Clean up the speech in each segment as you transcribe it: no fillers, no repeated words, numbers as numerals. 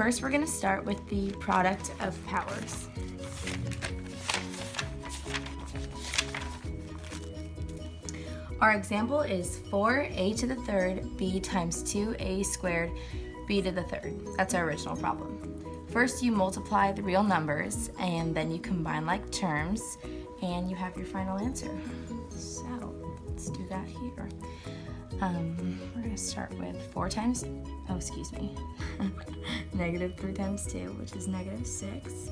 first we're going to start with the product of powers. Our example is 4a to the third b times 2a squared b to the third. That's our original problem. First you multiply the real numbers and then you combine like terms and you have your final answer. So let's do that here. We're going to start with negative 3 times 2, which is negative 6.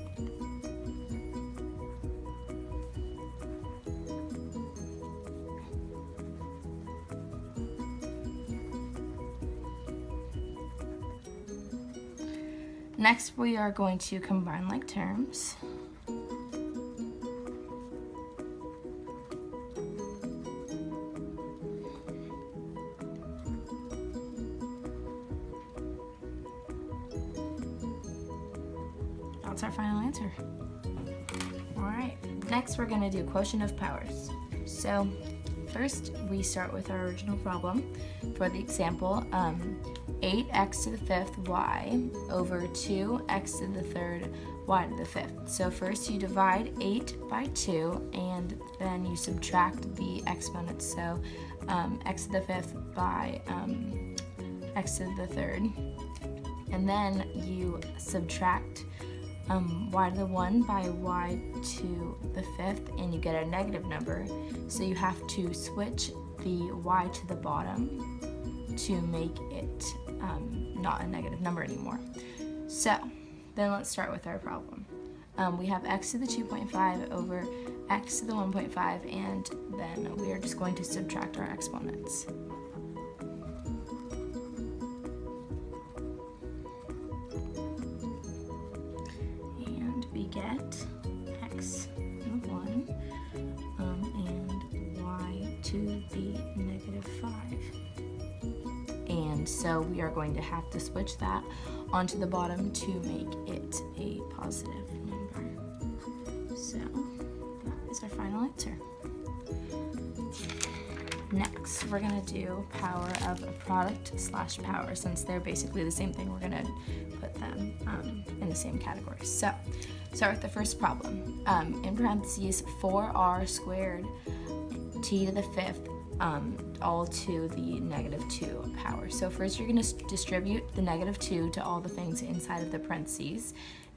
Next, we are going to combine like terms. That's our final answer. All right, next we're going to do quotient of powers. So first we start with our original problem. For the example, 8x to the fifth y over 2x to the third y to the fifth. So first you divide 8 by 2 and then you subtract the exponents. So x to the fifth by x to the third. And then you subtract y to the 1 by y to the fifth and you get a negative number. So you have to switch the y to the bottom to make it not a negative number anymore. So then let's start with our problem. We have x to the 2.5 over x to the 1.5 and then we are just going to subtract our exponents. And we get x to the 1 and y to the negative 5. And so we are going to have to switch that onto the bottom to make it a positive number. So that is our final answer. Next, we're going to do power of a product slash power. Since they're basically the same thing, we're going to put them in the same category. So start with the first problem. In parentheses, 4r squared t to the fifth all to the negative 2 power. So first you're going to distribute the negative 2 to all the things inside of the parentheses,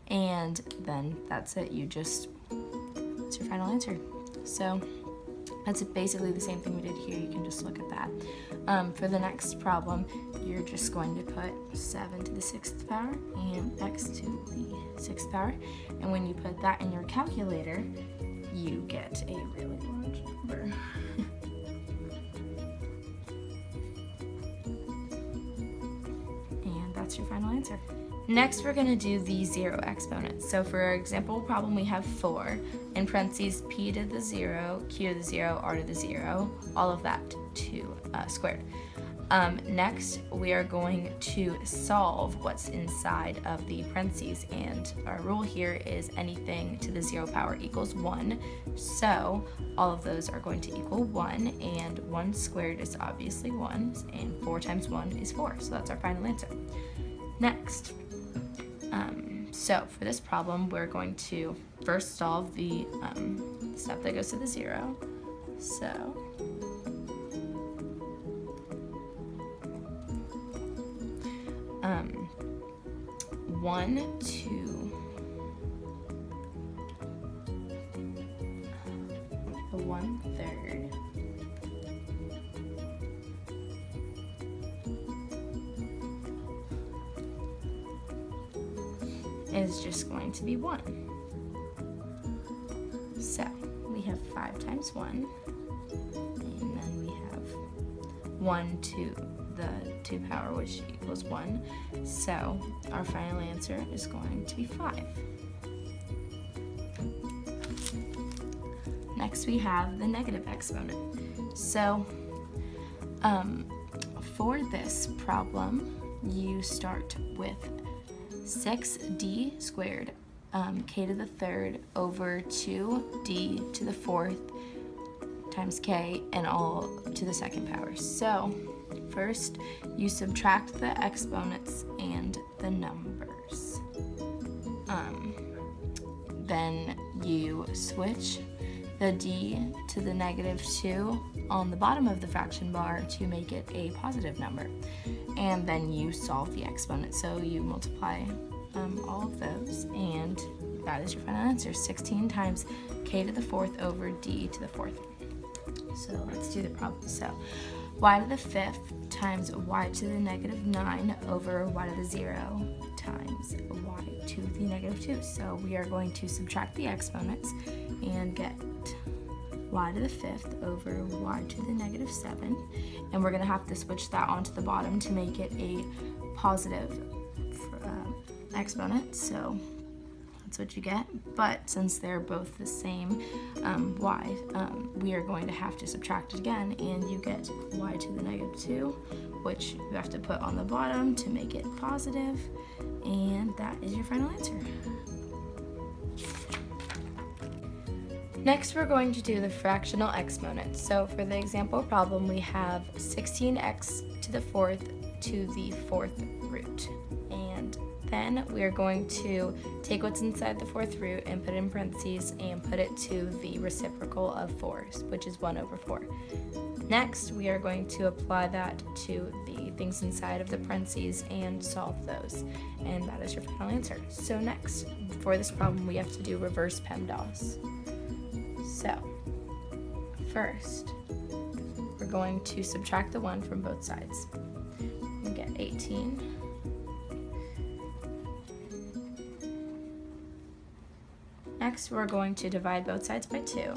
and then that's it. That's your final answer. So that's basically the same thing we did here. You can just look at that. For the next problem, you're just going to put 7 to the 6th power and x to the 6th power, and when you put that in your calculator, you get a really large number. That's your final answer. Next, we're going to do the zero exponents. So for our example problem, we have 4, in parentheses, p to the 0, q to the 0, r to the 0, all of that to squared. Next, we are going to solve what's inside of the parentheses, and our rule here is anything to the 0 power equals 1. So all of those are going to equal 1, and 1 squared is obviously 1, and 4 times 1 is 4. So that's our final answer. Next, so for this problem, we're going to first solve the step that goes to the 0. So 1 to the 1/3 is just going to be 1. So we have 5 times 1, and then we have 1 to the 2 power, which equals 1. So our final answer is going to be 5. Next we have the negative exponent. So for this problem, you start with 6d squared k to the 3rd over 2d to the 4th times k and all to the 2nd power. So first you subtract the exponents and the numbers. then you switch the d to the -2 on the bottom of the fraction bar to make it a positive number. And then you solve the exponent. So you multiply all of those, and that is your final answer, 16 times k to the 4th over d to the 4th. So let's do the problem. So y to the 5th times y to the -9 over y to the 0 times y to the -2. So we are going to subtract the exponents and get y to the 5th over y to the -7. And we're going to have to switch that onto the bottom to make it a positive exponent. So that's what you get. But since they're both the same y, we are going to have to subtract it again, and you get y to the -2, which you have to put on the bottom to make it positive, and that is your final answer. Next, we're going to do the fractional exponent. So for the example problem, we have 16x to the 4th to the 4th root. And then we are going to take what's inside the 4th root and put it in parentheses and put it to the reciprocal of 4, which is 1 over 4. Next, we are going to apply that to the things inside of the parentheses and solve those. And that is your final answer. So next, for this problem, we have to do reverse PEMDAS. So, first, we're going to subtract the 1 from both sides and get 18. Next, we're going to divide both sides by 2.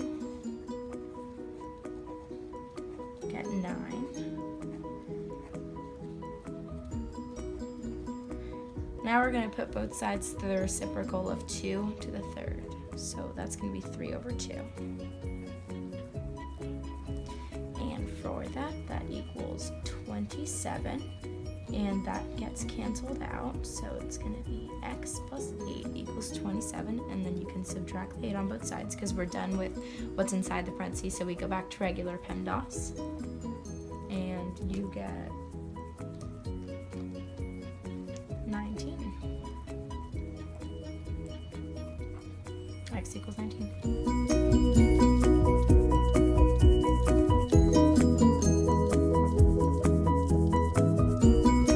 Get 9. Now we're going to put both sides to the reciprocal of 2 to the 3rd. So that's going to be 3 over 2. And for that, that equals 27. And that gets canceled out. So it's going to be x plus 8 equals 27. And then you can subtract the 8 on both sides because we're done with what's inside the parentheses. So we go back to regular PEMDAS. And you get 19. X equals 19.